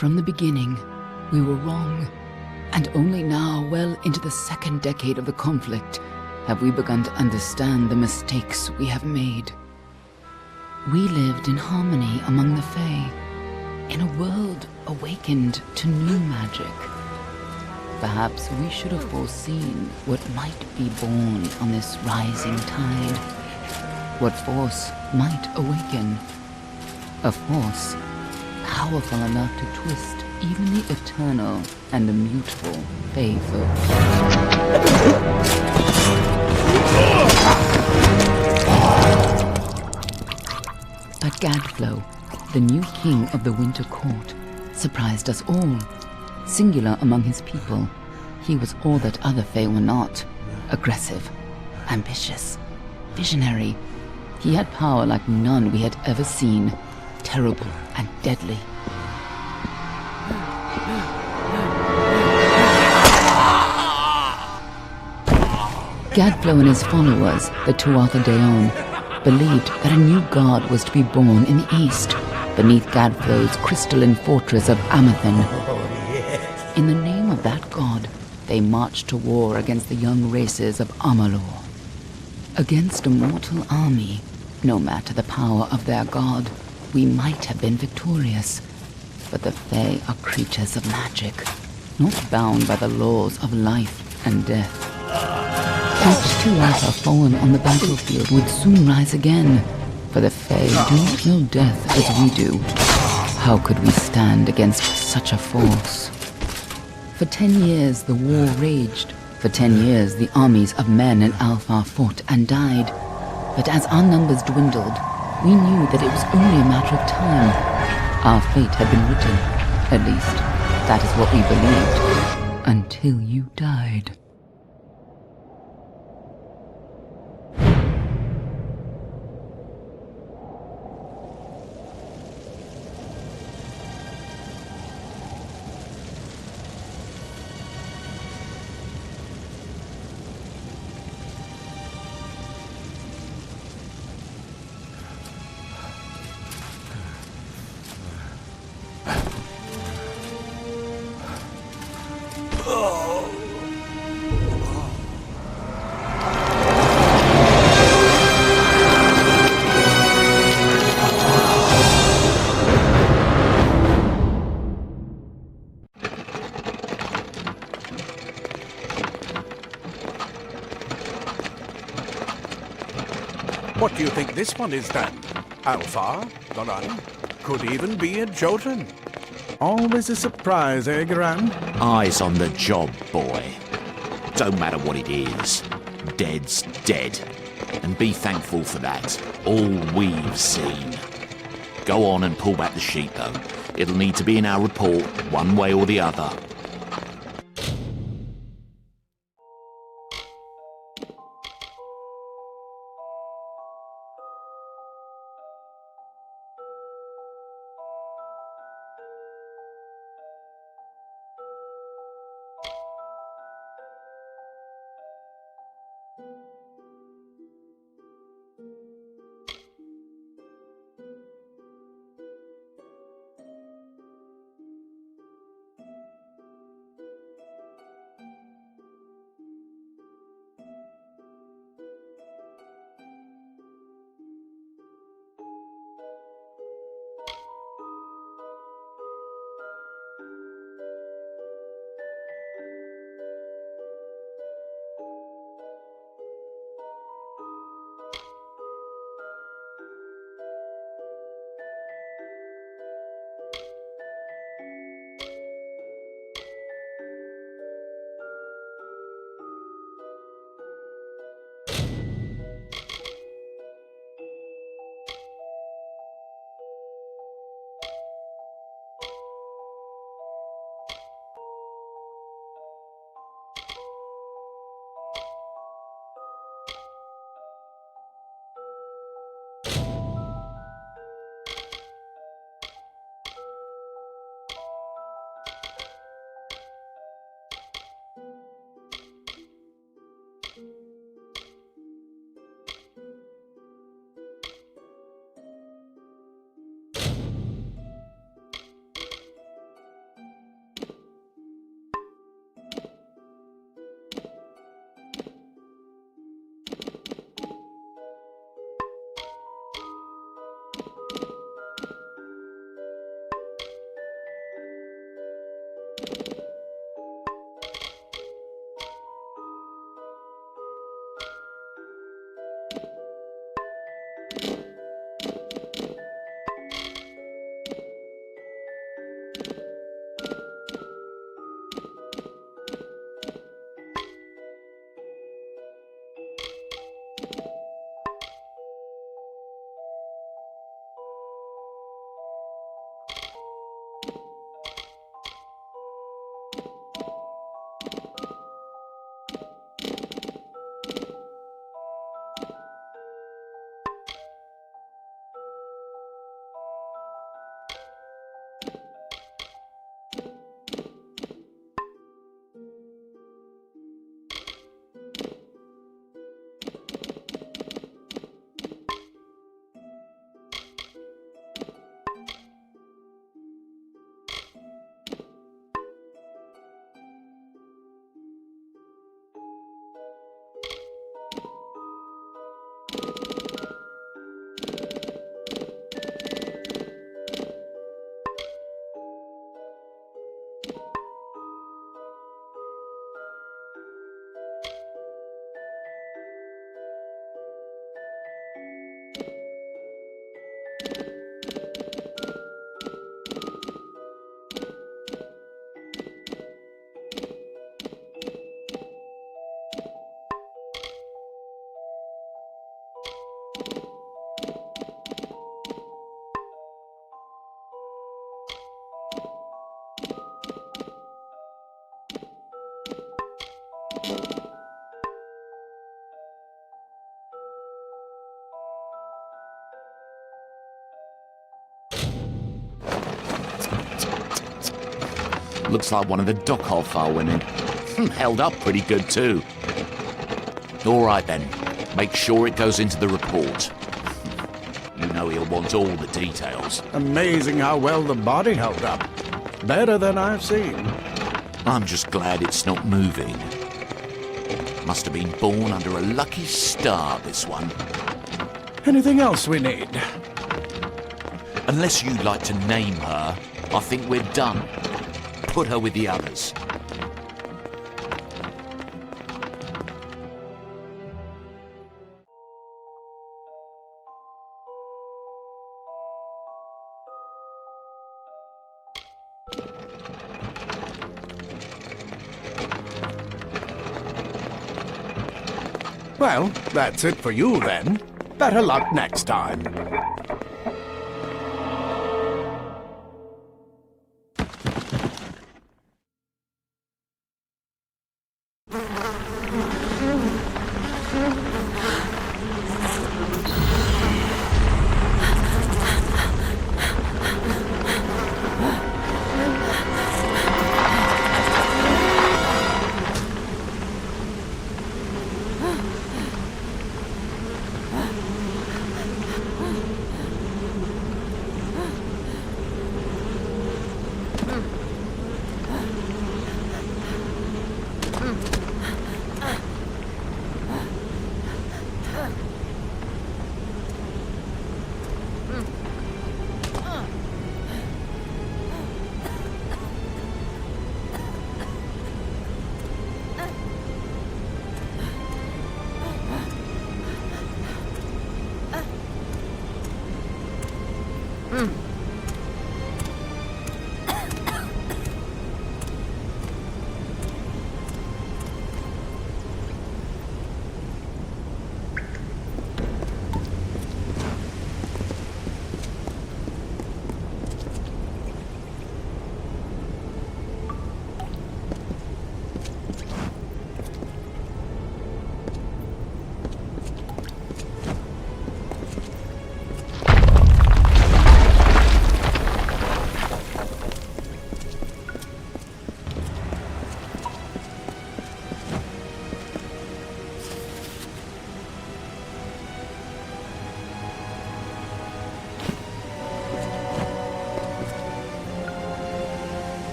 From the beginning, we were wrong, and only now, well into the second decade of the conflict, have we begun to understand the mistakes we have made. We lived in harmony among the Fae, in a world awakened to new magic. Perhaps we should have foreseen what might be born on this rising tide. What force might awaken. A force powerful enough to twist even the eternal and immutable Fae folk. But Gadflow, the new king of the Winter Court, surprised us all. Singular among his people, he was all that other Fae were not. Aggressive, ambitious, visionary. He had power like none we had ever seen, terrible and deadly. Gadflow and his followers, the Tuatha Deon, believed that a new god was to be born in the east, beneath Gadflow's crystalline fortress of Amathan. In the name of that god, they marched to war against the young races of Amalur. Against a mortal army, no matter the power of their god, we might have been victorious. But the Fae are creatures of magic, not bound by the laws of life and death. Each Tuatha fallen on the battlefield would soon rise again, for the Fae do not know death as we do. How could we stand against such a force? For 10 years the war raged. For 10 years the armies of Men and Alpha fought and died. But as our numbers dwindled, we knew that it was only a matter of time. Our fate had been written. At least, that is what we believed. Until you died. What do you think this one is then? Alpha? Garan? Could even be a Jotun. Always a surprise, eh, Garan? Eyes on the job, boy. Don't matter what it is. Dead's dead. And be thankful for that. All we've seen. Go on and pull back the sheet, though. It'll need to be in our report, one way or the other. Looks like one of the Dockhofar women. Held up pretty good too. All right then, make sure it goes into the report. You know he'll want all the details. Amazing how well the body held up. Better than I've seen. I'm just glad it's not moving. Must have been born under a lucky star, this one. Anything else we need? Unless you'd like to name her, I think we're done. Put her with the others. Well, that's it for you then. Better luck next time.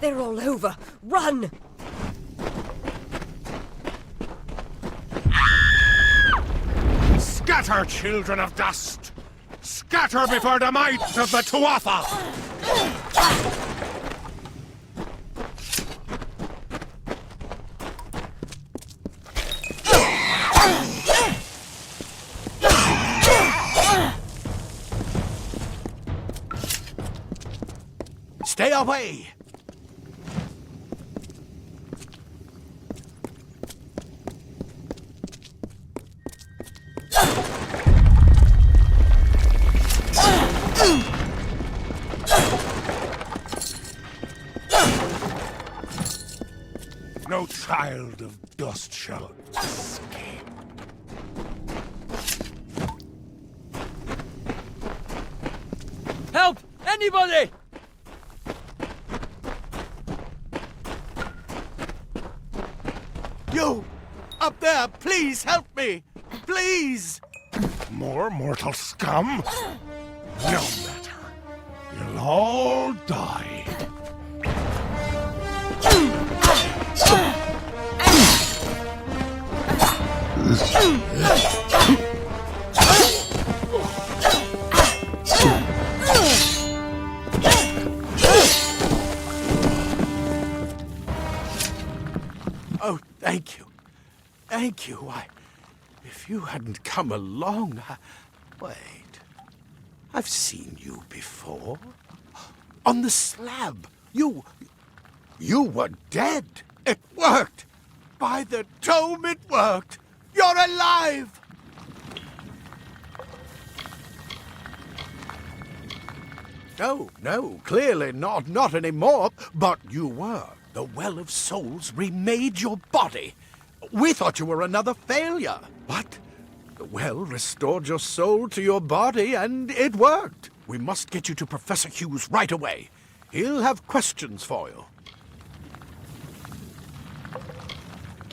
They're all over. Run! Scatter, children of dust! Scatter before the might of the Tuatha! Stay away! No child of dust shall escape. Help! Anybody! You! Up there, please help me! Please! More mortal scum? No matter. You'll all die. Thank you. Thank you. If you hadn't come along, Wait. I've seen you before. On the slab. You were dead. It worked. By the dome, it worked. You're alive. No, clearly not anymore. But you were. The Well of Souls remade your body. We thought you were another failure. But the well restored your soul to your body, and it worked. We must get you to Professor Hughes right away. He'll have questions for you.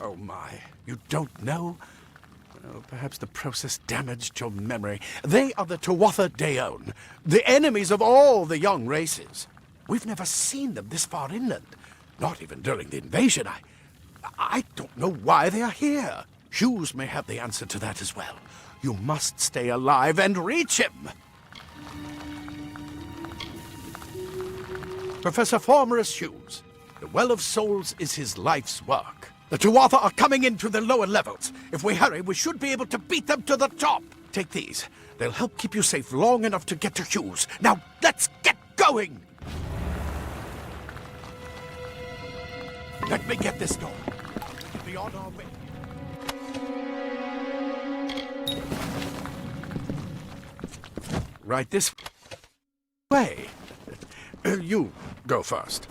Oh my, you don't know? Oh, perhaps the process damaged your memory. They are the Tuatha Deone, the enemies of all the young races. We've never seen them this far inland, not even during the invasion. I don't know why they are here. Hughes may have the answer to that as well. You must stay alive and reach him. Professor Formerus Hughes, the Well of Souls is his life's work. The Tuatha are coming into the lower levels. If we hurry, we should be able to beat them to the top. Take these. They'll help keep you safe long enough to get to Hughes. Now, let's get going! Let me get this door. It'll be on our way. Right this way. You go first.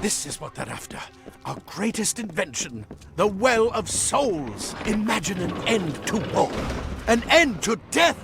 This is what they're after. Our greatest invention. The Well of Souls. Imagine an end to war. An end to death.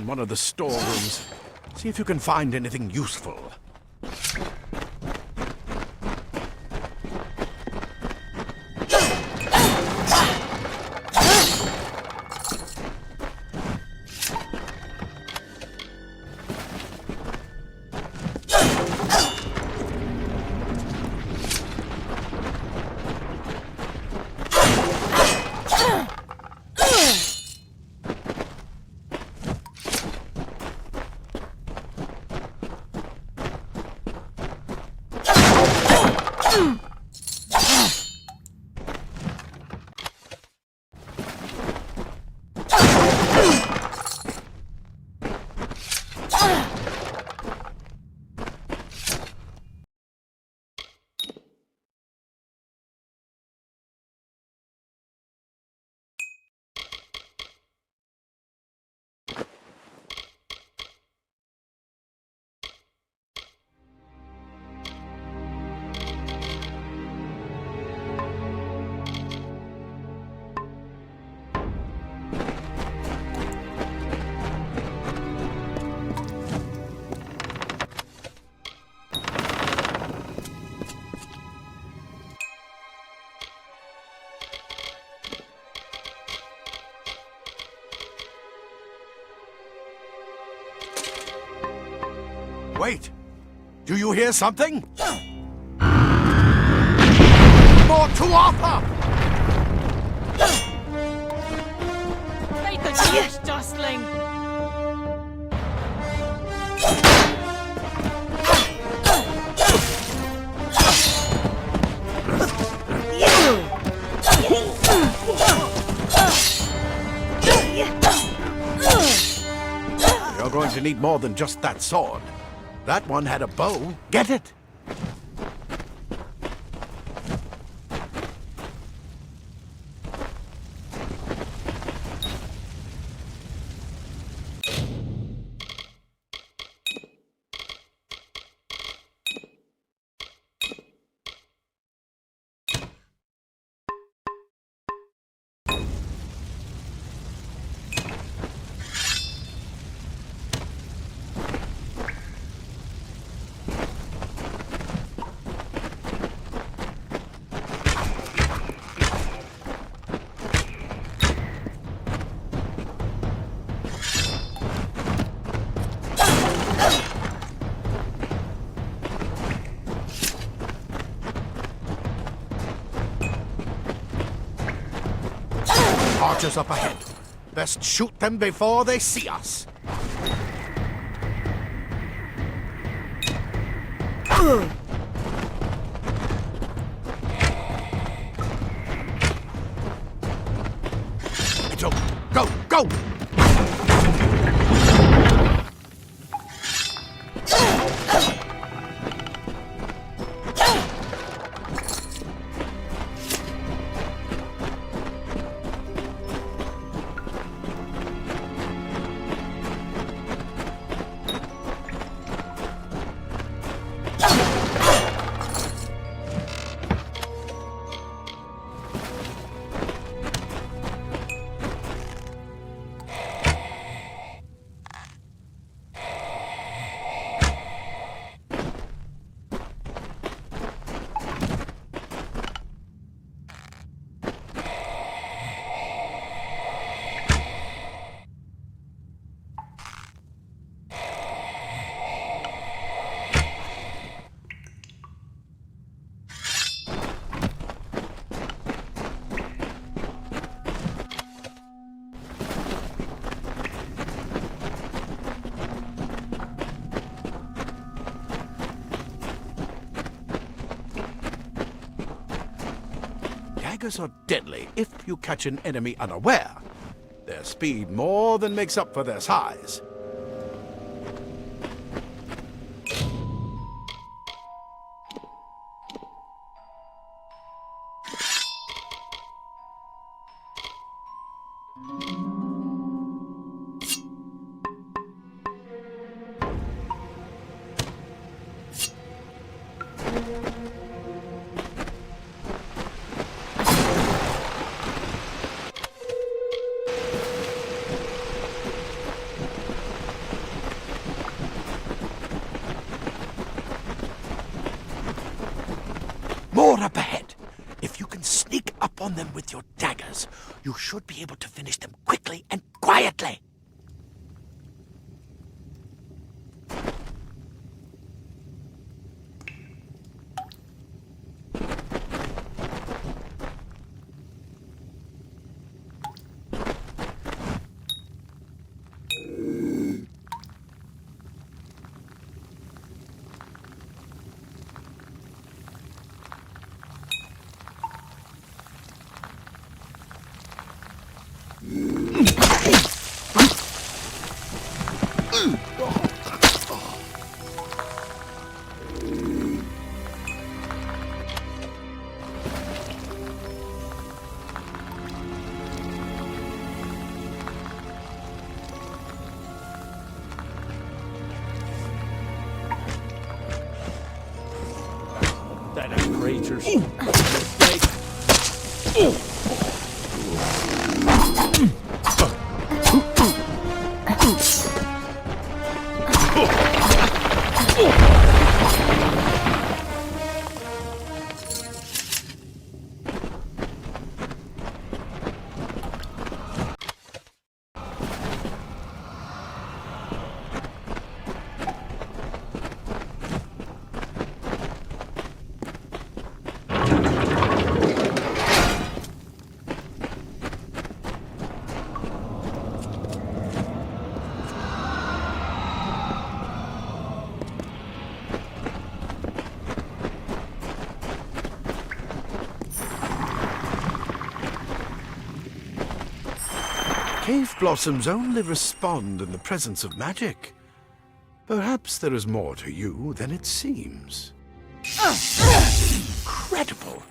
One of the storerooms. See if you can find anything useful. Wait! Do you hear something? More Tuatha! Make the huge jostling! to need more than just that sword. That one had a bow. Get it? Archers up ahead. Best shoot them before they see us. It's over. Go, go! Daggers are deadly if you catch an enemy unaware. Their speed more than makes up for their size. More up ahead. If you can sneak up on them with your daggers, you should be able to finish them quickly and quietly. That creature's mistake. Cave blossoms only respond in the presence of magic. Perhaps there is more to you than it seems. Incredible!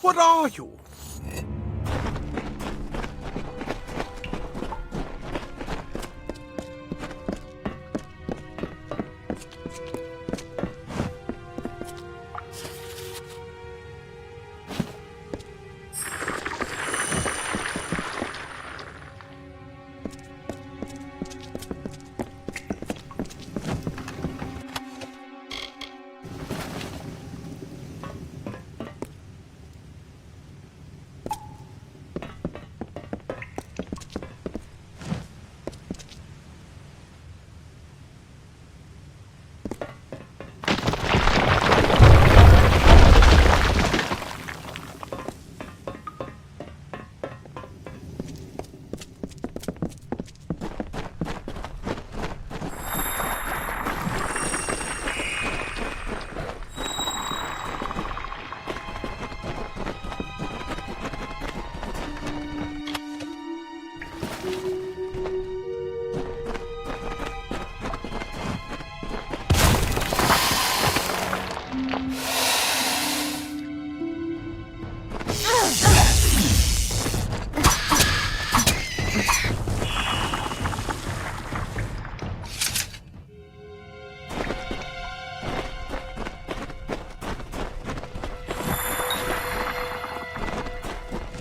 What are you?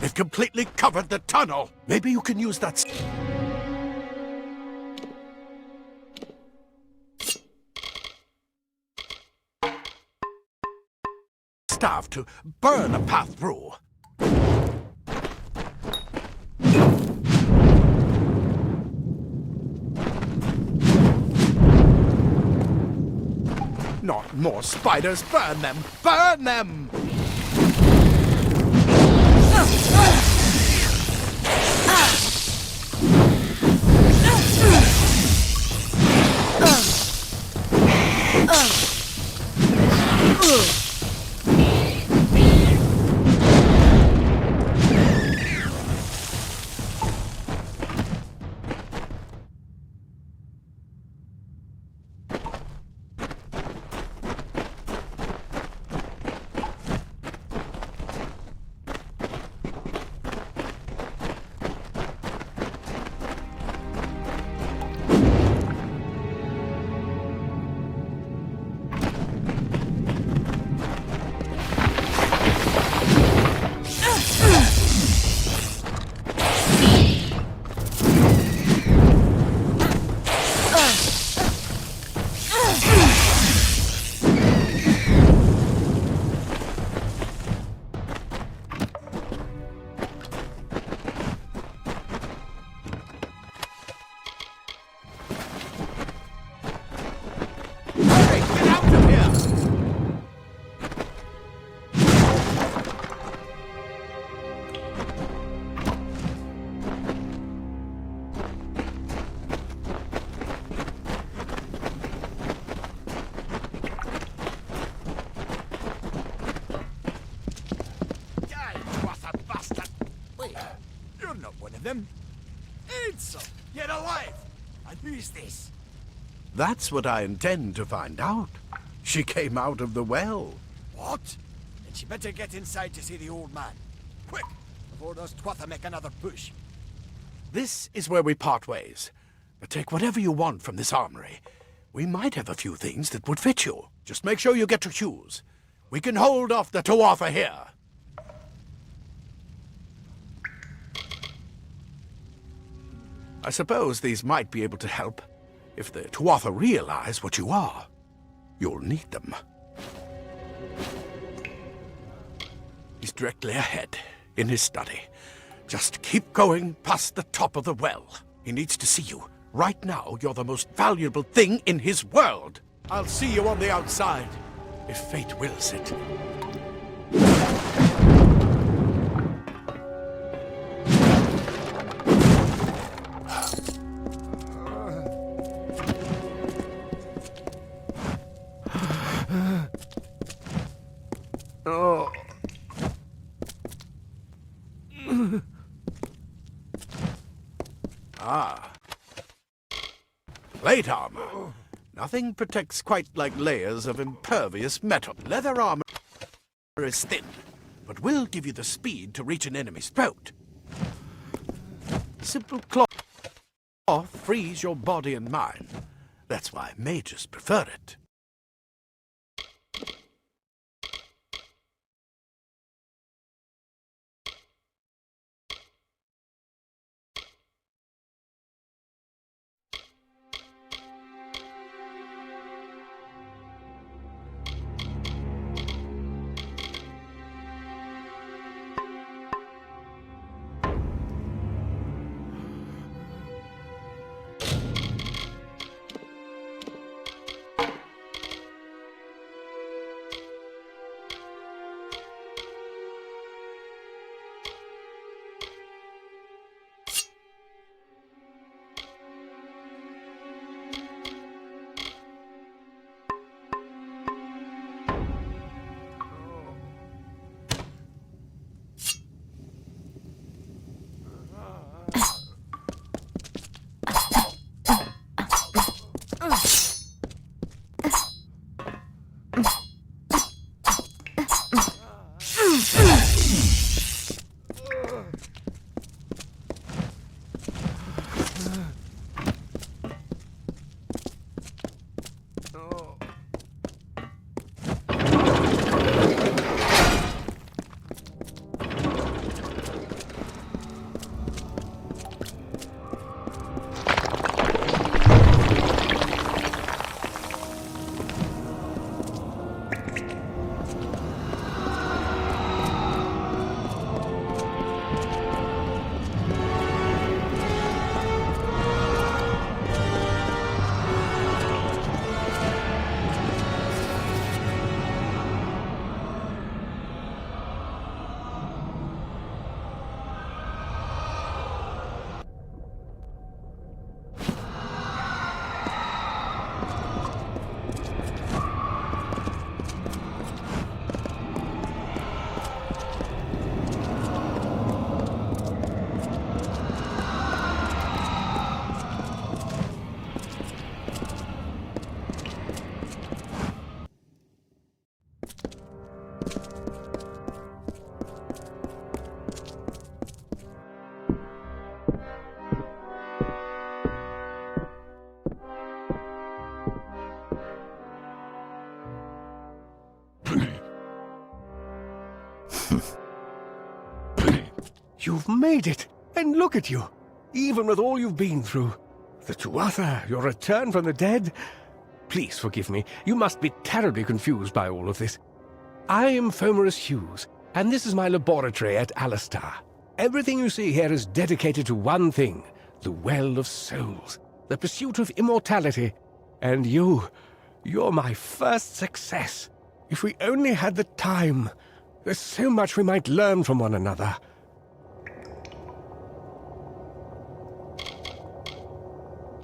They've completely covered the tunnel. Maybe you can use that staff to burn a path through. Not more spiders! Burn them! Burn them! Them? Ansel, get alive! And who is this? That's what I intend to find out. She came out of the well. What? Then she better get inside to see the old man. Quick, before those twatha make another push. This is where we part ways. But take whatever you want from this armory. We might have a few things that would fit you. Just make sure you get to Hughes. We can hold off the Tuatha here. I suppose these might be able to help. If the Tuatha realize what you are, you'll need them. He's directly ahead, in his study. Just keep going past the top of the well. He needs to see you. Right now, you're the most valuable thing in his world. I'll see you on the outside, if fate wills it. Oh. Ah. Plate armor. Nothing protects quite like layers of impervious metal. Leather armor is thin, but will give you the speed to reach an enemy's throat. Simple cloth frees your body and mind. That's why mages prefer it. You've made it! And look at you! Even with all you've been through. The Tuatha, your return from the dead. Please forgive me. You must be terribly confused by all of this. I am Fomerus Hughes, and this is my laboratory at Alistar. Everything you see here is dedicated to one thing, the Well of Souls, the pursuit of immortality. And you're my first success. If we only had the time, there's so much we might learn from one another.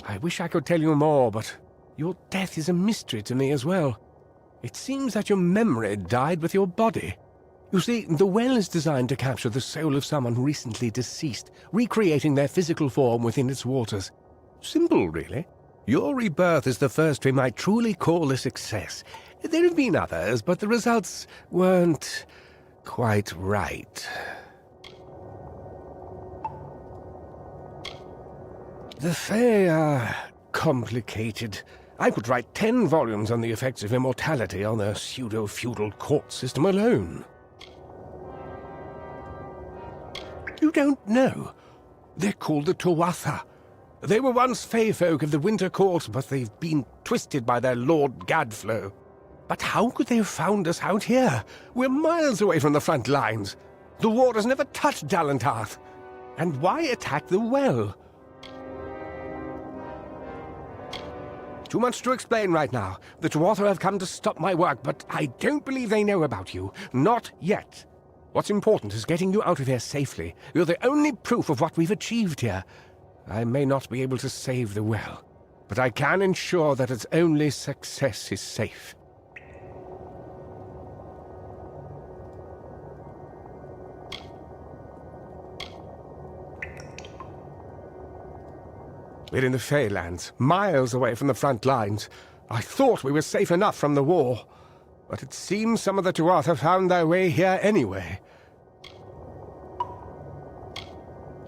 I wish I could tell you more, but your death is a mystery to me as well. It seems that your memory died with your body. You see, the well is designed to capture the soul of someone recently deceased, recreating their physical form within its waters. Simple, really. Your rebirth is the first we might truly call a success. There have been others, but the results weren't quite right. The Fae are complicated. I could write 10 volumes on the effects of immortality on their pseudo-feudal court system alone. You don't know. They're called the Tuatha. They were once Fae folk of the Winter Court, but they've been twisted by their Lord Gadflow. But how could they have found us out here? We're miles away from the front lines. The war has never touched Dalentarth. And why attack the well? Too much to explain right now. The Tuatha have come to stop my work, but I don't believe they know about you. Not yet. What's important is getting you out of here safely. You're the only proof of what we've achieved here. I may not be able to save the well, but I can ensure that its only success is safe. We're in the Feylands, miles away from the front lines. I thought we were safe enough from the war, but it seems some of the Tuatha found their way here anyway.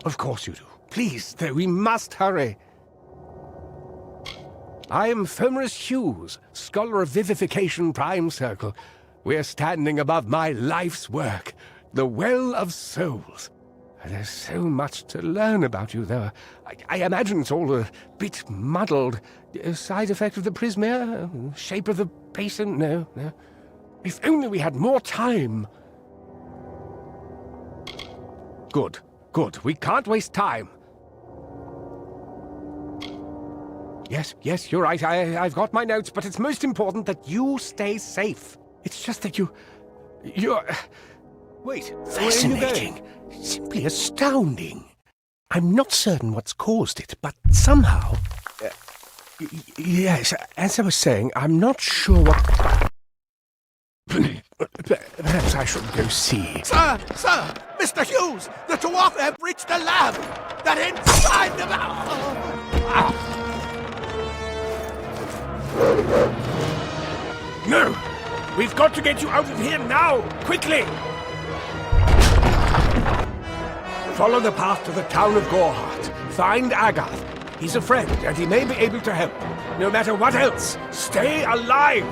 Of course you do. Please, we must hurry. I am Fomorus Hughes, Scholar of Vivification Prime Circle. We're standing above my life's work, the Well of Souls. There's so much to learn about you, though. I imagine it's all a bit muddled. A side effect of the prismere? Shape of the basin? No. If only we had more time. Good. We can't waste time. Yes, you're right. I've got my notes, but it's most important that you stay safe. It's just that you're... Wait, Fascinating. where are you going? Simply astounding. I'm not certain what's caused it, but somehow... yes, as I was saying, I'm not sure what... Perhaps I should go see. Sir! Mr. Hughes! The Tuatha have reached the lab! They're inside the No! We've got to get you out of here now! Quickly! Follow the path to the town of Gorhart. Find Agath. He's a friend, and he may be able to help. No matter what else, stay alive!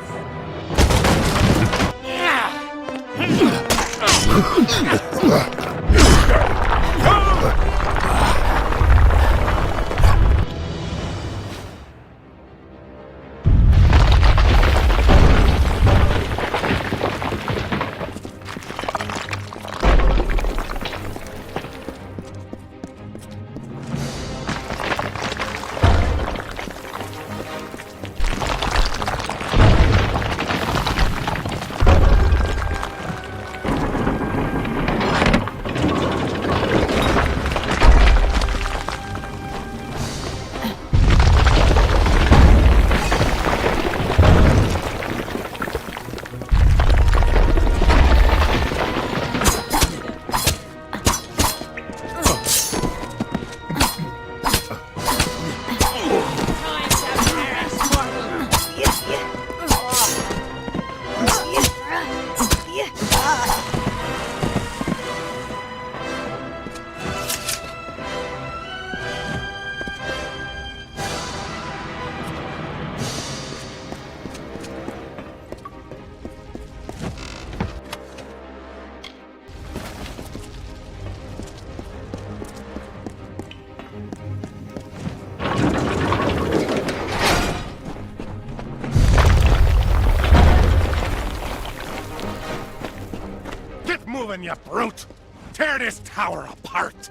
moving, you brute! Tear this tower apart!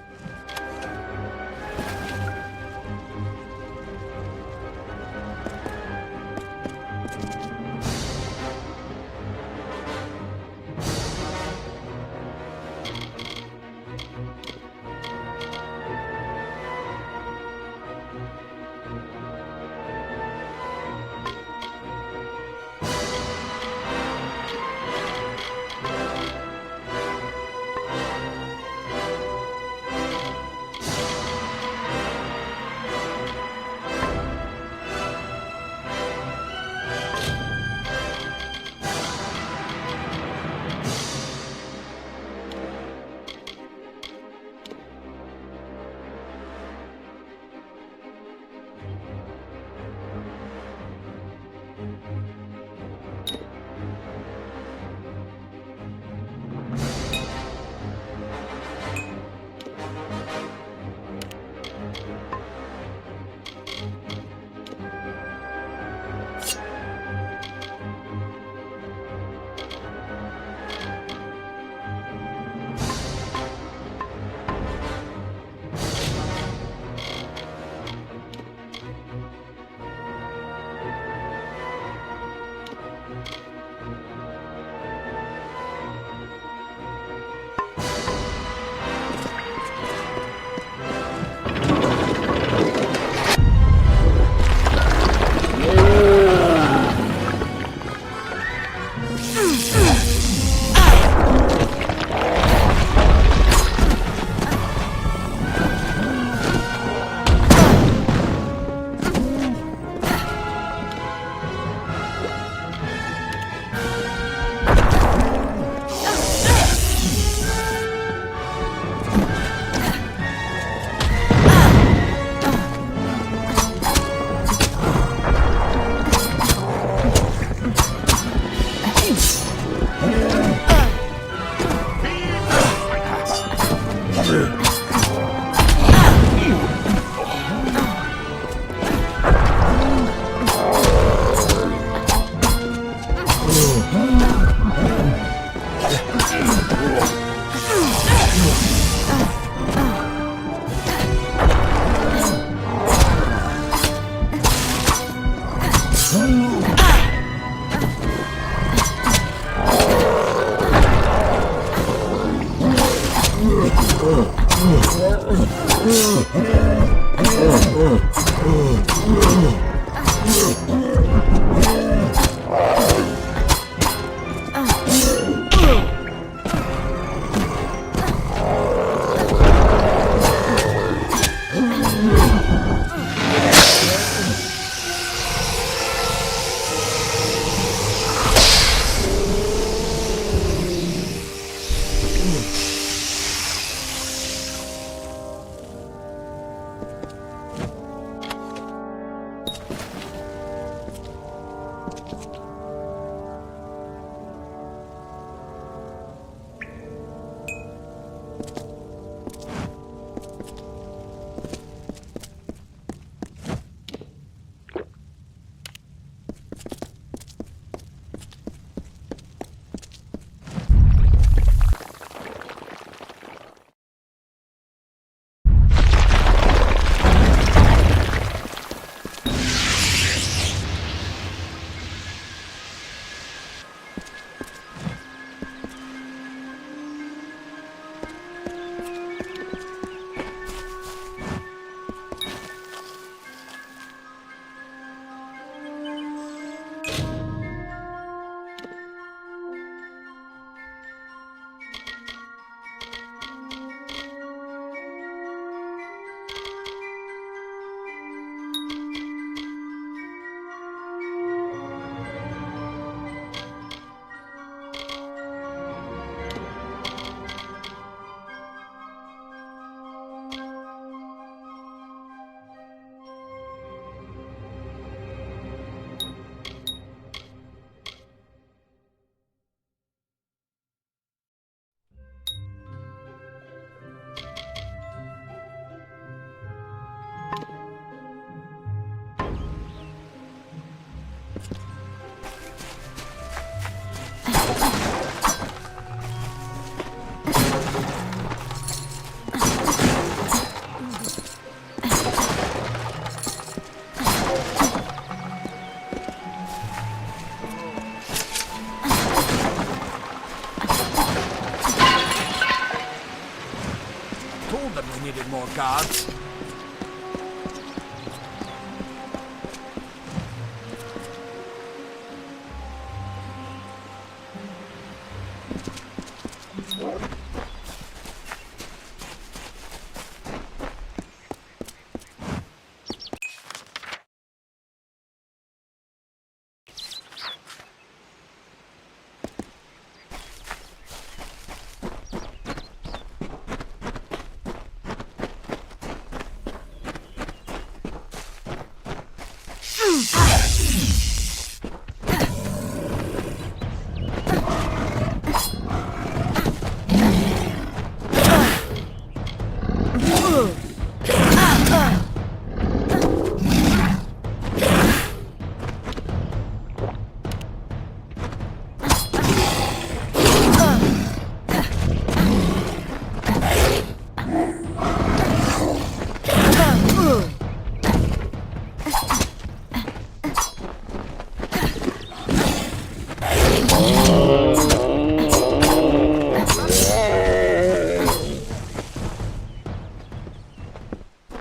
Told them we needed more guards.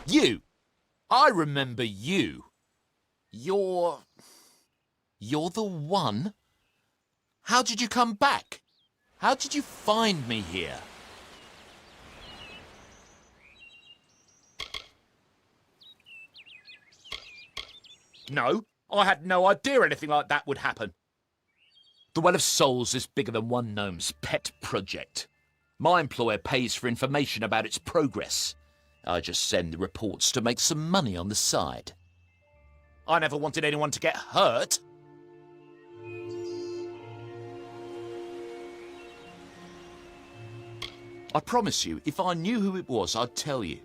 You! I remember you. You're the one? How did you come back? How did you find me here? No, I had no idea anything like that would happen. The Well of Souls is bigger than one gnome's pet project. My employer pays for information about its progress. I just send the reports to make some money on the side. I never wanted anyone to get hurt. I promise you, if I knew who it was, I'd tell you.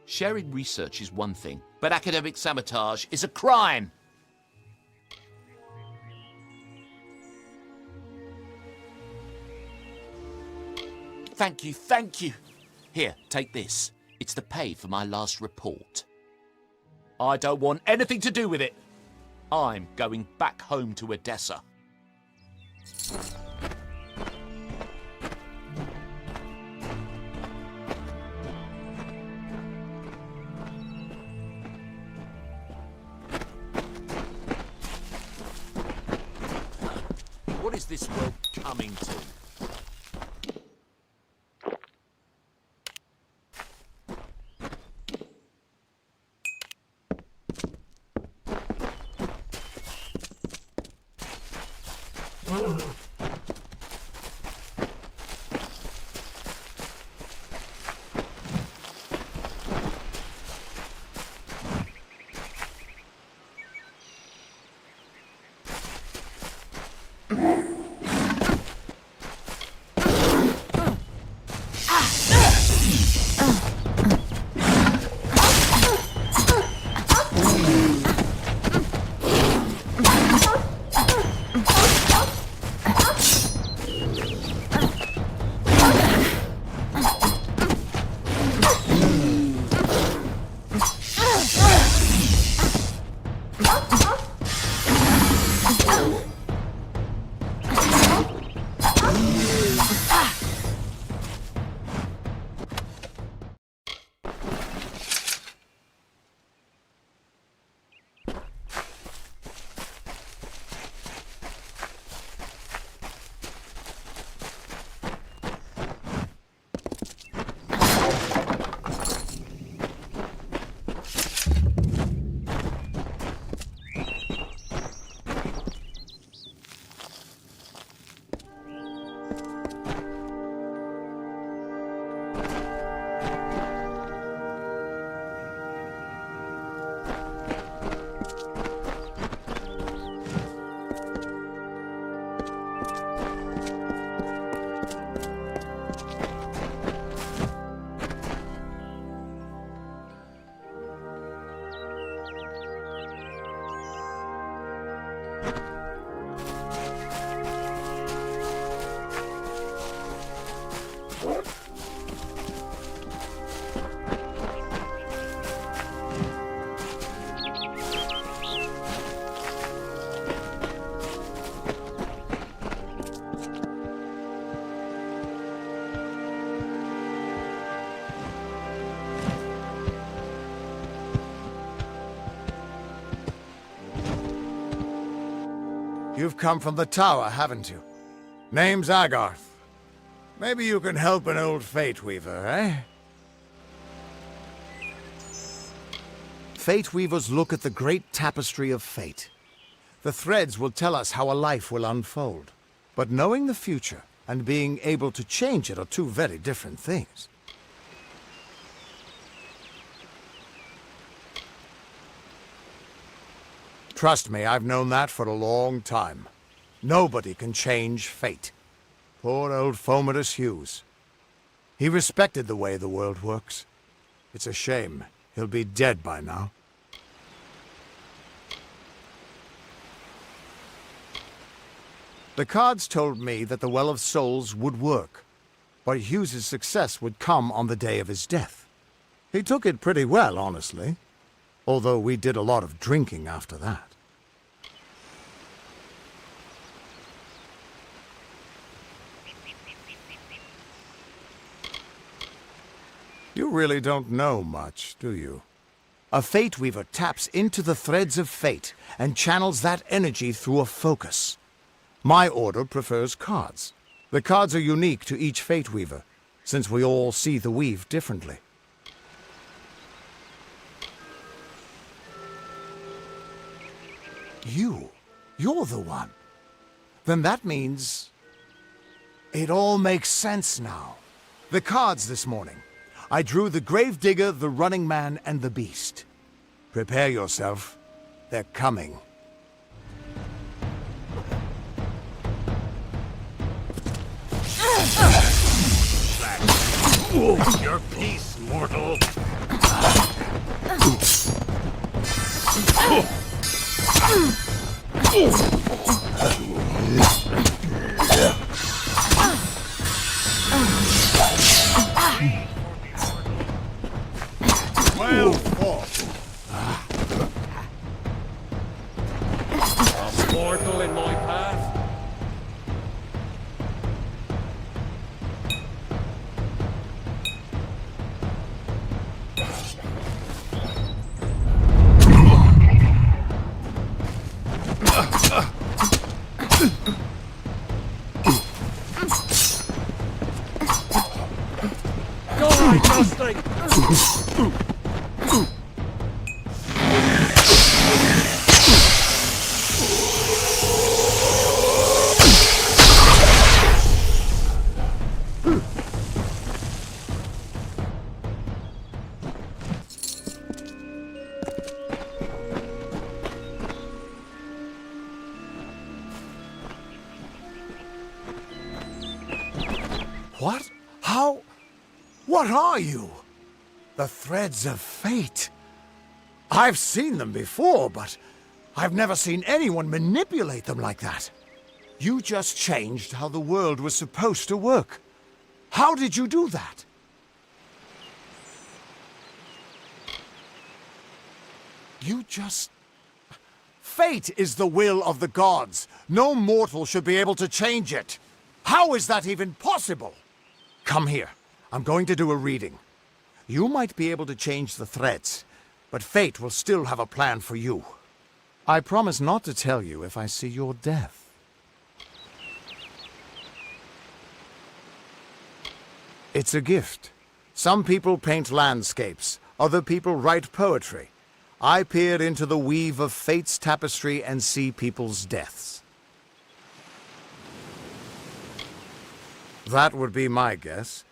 Sharing research is one thing, but academic sabotage is a crime. Thank you, thank you. Here, take this. It's the pay for my last report. I don't want anything to do with it. I'm going back home to Odessa. What is this world coming to? You've come from the tower, haven't you? Name's Agarth. Maybe you can help an old Fate Weaver, eh? Fate Weavers look at the great tapestry of fate. The threads will tell us how a life will unfold. But knowing the future and being able to change it are two very different things. Trust me, I've known that for a long time. Nobody can change fate. Poor old Fomadus Hughes. He respected the way the world works. It's a shame. He'll be dead by now. The cards told me that the Well of Souls would work, but Hughes's success would come on the day of his death. He took it pretty well, honestly. Although we did a lot of drinking after that. You really don't know much, do you? A Fate Weaver taps into the threads of fate and channels that energy through a focus. My order prefers cards. The cards are unique to each Fate Weaver, since we all see the weave differently. You're the one. Then that means... it all makes sense now. The cards this morning. I drew the Gravedigger, the Running Man, and the Beast. Prepare yourself. They're coming. Your peace, mortal. Well fought. mortal in my path. Die, Dustling! What? How? What are you? The threads of fate. I've seen them before, but I've never seen anyone manipulate them like that. You just changed how the world was supposed to work. How did you do that? You just... Fate is the will of the gods. No mortal should be able to change it. How is that even possible? Come here. I'm going to do a reading. You might be able to change the threads, but fate will still have a plan for you. I promise not to tell you if I see your death. It's a gift. Some people paint landscapes, other people write poetry. I peer into the weave of fate's tapestry and see people's deaths. That would be my guess.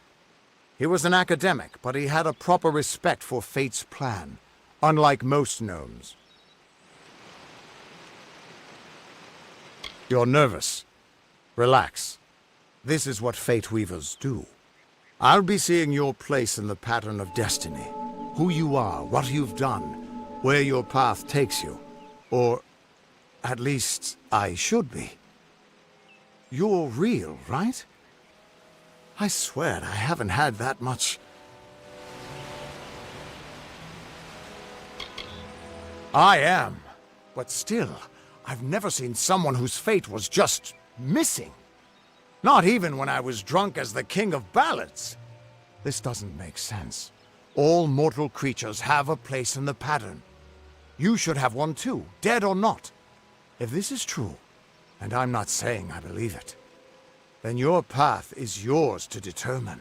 He was an academic, but he had a proper respect for fate's plan, unlike most gnomes. You're nervous. Relax. This is what fate weavers do. I'll be seeing your place in the pattern of destiny. Who you are, what you've done, where your path takes you. Or, at least, I should be. You're real, right? I swear I haven't had that much. I am. But still, I've never seen someone whose fate was just missing. Not even when I was drunk as the king of ballads. This doesn't make sense. All mortal creatures have a place in the pattern. You should have one too, dead or not. If this is true, and I'm not saying I believe it, then your path is yours to determine.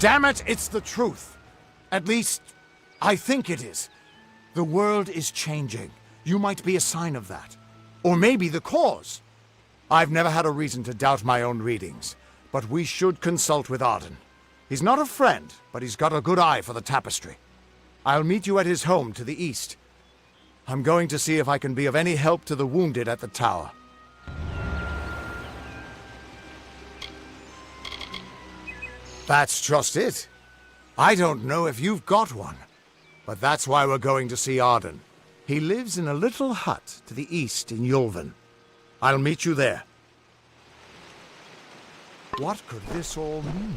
Damn it, it's the truth. At least, I think it is. The world is changing. You might be a sign of that. Or maybe the cause. I've never had a reason to doubt my own readings, but we should consult with Arden. He's not a friend, but he's got a good eye for the tapestry. I'll meet you at his home to the east. I'm going to see if I can be of any help to the wounded at the tower. That's just it. I don't know if you've got one, but that's why we're going to see Arden. He lives in a little hut to the east in Yulven. I'll meet you there. What could this all mean?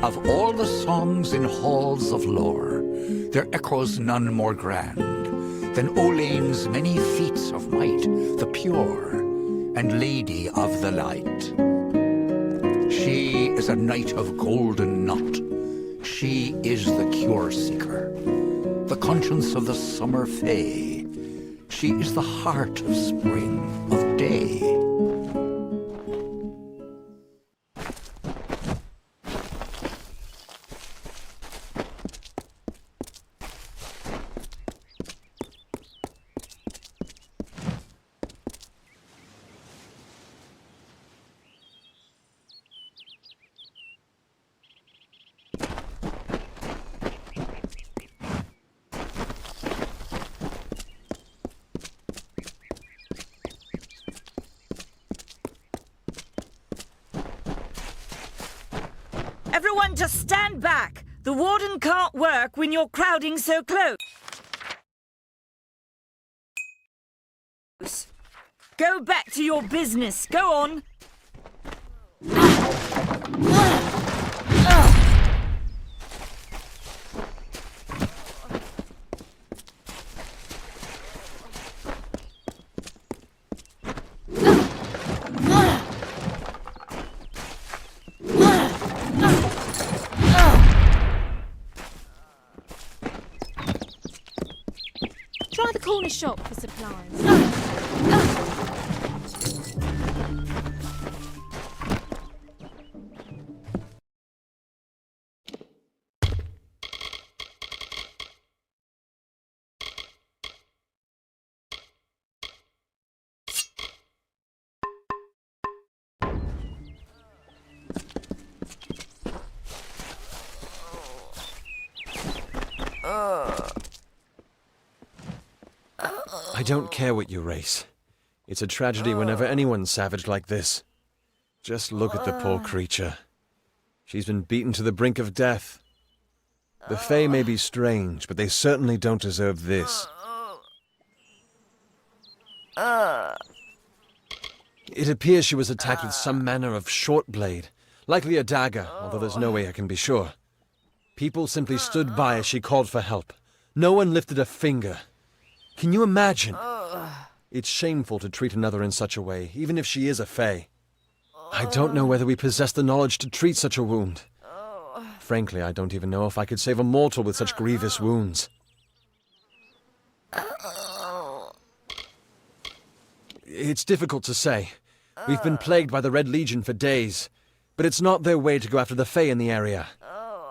Of all the songs in halls of lore, there echoes none more grand than Olaine's many feats of might, the pure and lady of the light. She is a knight of golden knot. She is the cure seeker, the conscience of the summer fae. She is the heart of spring, of day. Everyone just stand back! The warden can't work when you're crowding so close. Go back to your business. Go on. Try the corner shop for supplies. I don't care what you race. It's a tragedy whenever anyone's savage like this. Just look at the poor creature. She's been beaten to the brink of death. The Fae may be strange, but they certainly don't deserve this. It appears she was attacked with some manner of short blade, likely a dagger, although there's no way I can be sure. People simply stood by as she called for help. No one lifted a finger. Can you imagine? It's shameful to treat another in such a way, even if she is a Fae. I don't know whether we possess the knowledge to treat such a wound. Frankly, I don't even know if I could save a mortal with such grievous wounds. It's difficult to say. We've been plagued by the Red Legion for days, but it's not their way to go after the Fae in the area.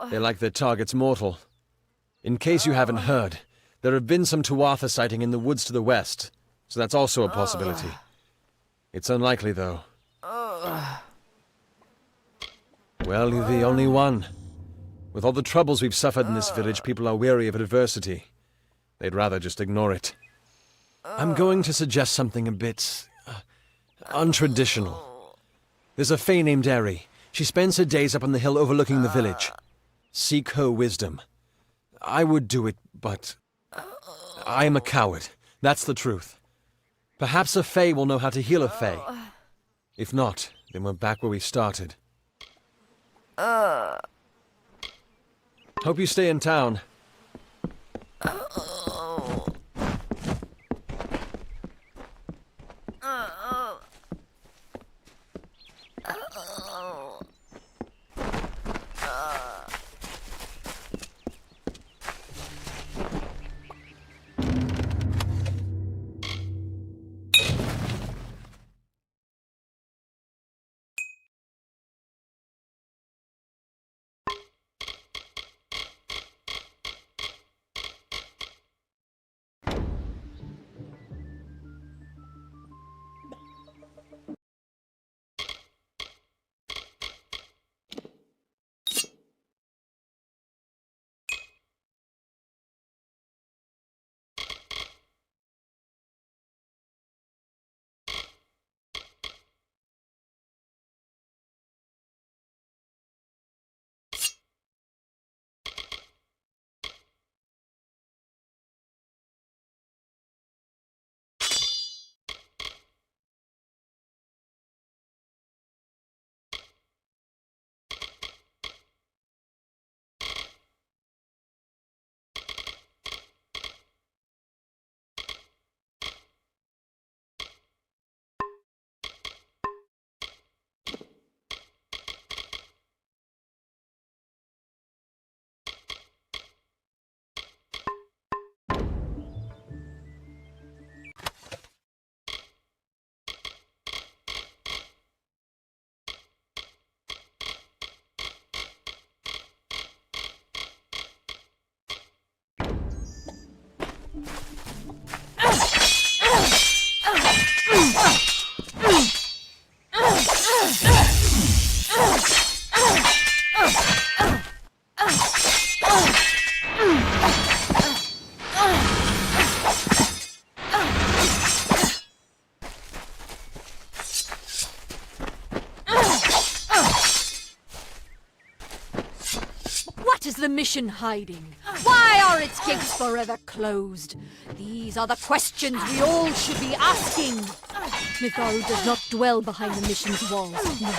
They like their targets mortal. In case you haven't heard, there have been some Tuatha sighting in the woods to the west, so that's also a possibility. It's unlikely, though. Well, you're the only one. With all the troubles we've suffered in this village, people are weary of adversity. They'd rather just ignore it. I'm going to suggest something a bit untraditional. There's a Fae named Eri. She spends her days up on the hill overlooking the village. Seek her wisdom. I would do it, but I am a coward. That's the truth. Perhaps a Fae will know how to heal a Fae. If not, then we're back where we started. Hope you stay in town. is the mission hiding? Why are its gates forever closed? These are the questions we all should be asking. Mitharu does not dwell behind the mission's walls, no.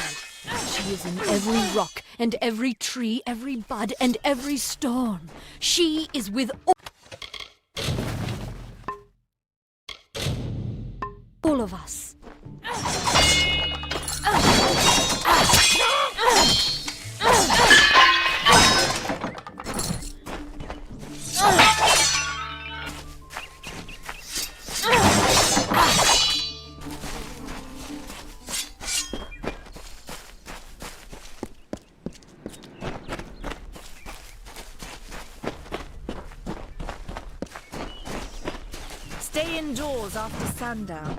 She is in every rock and every tree, every bud and every storm. She is with all of us. Stay indoors after sundown.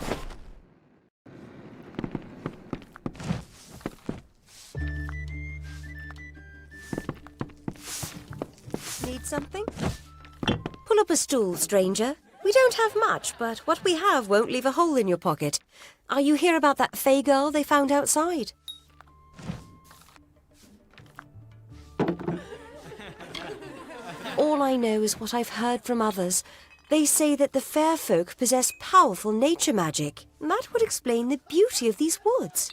Need something? Pull up a stool, stranger. We don't have much, but what we have won't leave a hole in your pocket. Are you here about that Fey girl they found outside? All I know is what I've heard from others. They say that the fair folk possess powerful nature magic. That would explain the beauty of these woods.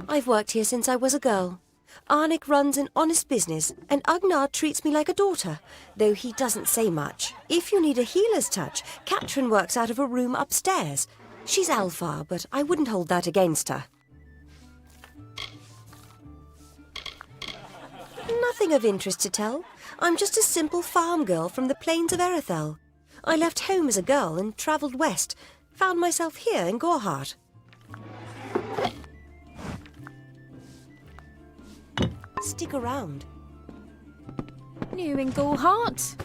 I've worked here since I was a girl. Arnik runs an honest business, and Agnar treats me like a daughter, though he doesn't say much. If you need a healer's touch, Katrin works out of a room upstairs. She's Alpha, but I wouldn't hold that against her. Nothing of interest to tell. I'm just a simple farm girl from the plains of Erethel. I left home as a girl and travelled west. Found myself here in Gorhart. Stick around. New in Gorhart?